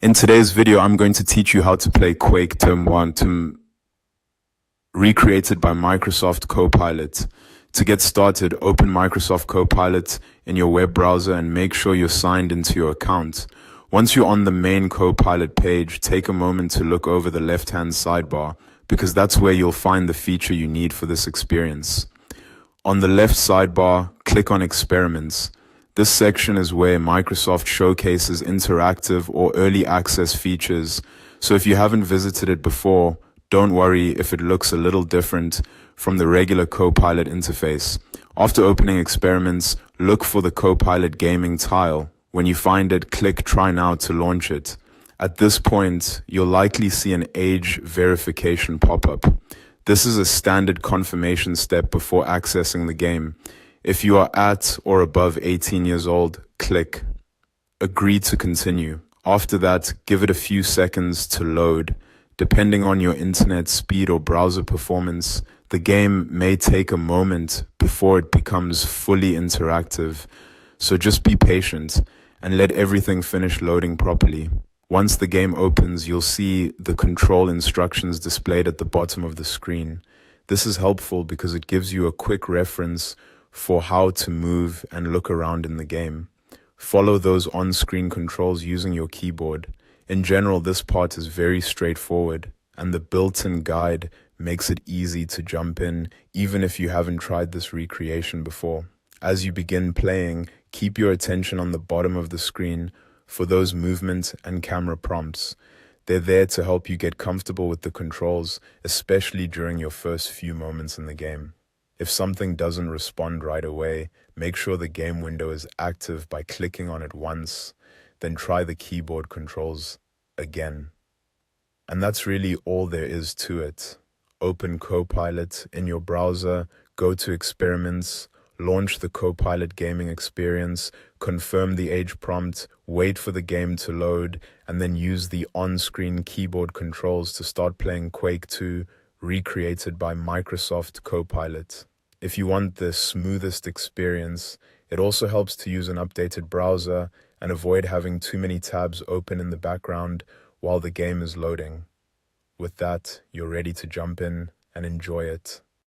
In today's video, I'm going to teach you how to play Quake II recreated by Microsoft Copilot. To get started, open Microsoft Copilot in your web browser and make sure you're signed into your account. Once you're on the main Copilot page, take a moment to look over the left-hand sidebar because that's where you'll find the feature you need for this experience. On the left sidebar, click on Experiments. This section is where Microsoft showcases interactive or early access features, so if you haven't visited it before, don't worry if it looks a little different from the regular Copilot interface. After opening Experiments, look for the Copilot Gaming tile. When you find it, click Try Now to launch it. At this point, you'll likely see an age verification pop-up. This is a standard confirmation step before accessing the game. If you are at or above 18 years old, click Agree to continue. After that, give it a few seconds to load. Depending on your internet speed or browser performance, the game may take a moment before it becomes fully interactive. So just be patient and let everything finish loading properly. Once the game opens, you'll see the control instructions displayed at the bottom of the screen. This is helpful because it gives you a quick reference for how to move and look around in the game. Follow those on-screen controls using your keyboard. In general, this part is very straightforward, and the built-in guide makes it easy to jump in, even if you haven't tried this recreation before. As you begin playing, keep your attention on the bottom of the screen for those movement and camera prompts. They're there to help you get comfortable with the controls, especially during your first few moments in the game. If something doesn't respond right away, make sure the game window is active by clicking on it once, then try the keyboard controls again. And that's really all there is to it. Open Copilot in your browser, go to Experiments, launch the Copilot gaming experience, confirm the age prompt, wait for the game to load, and then use the on-screen keyboard controls to start playing Quake II, recreated by Microsoft Copilot. If you want the smoothest experience, it also helps to use an updated browser and avoid having too many tabs open in the background while the game is loading. With that, you're ready to jump in and enjoy it.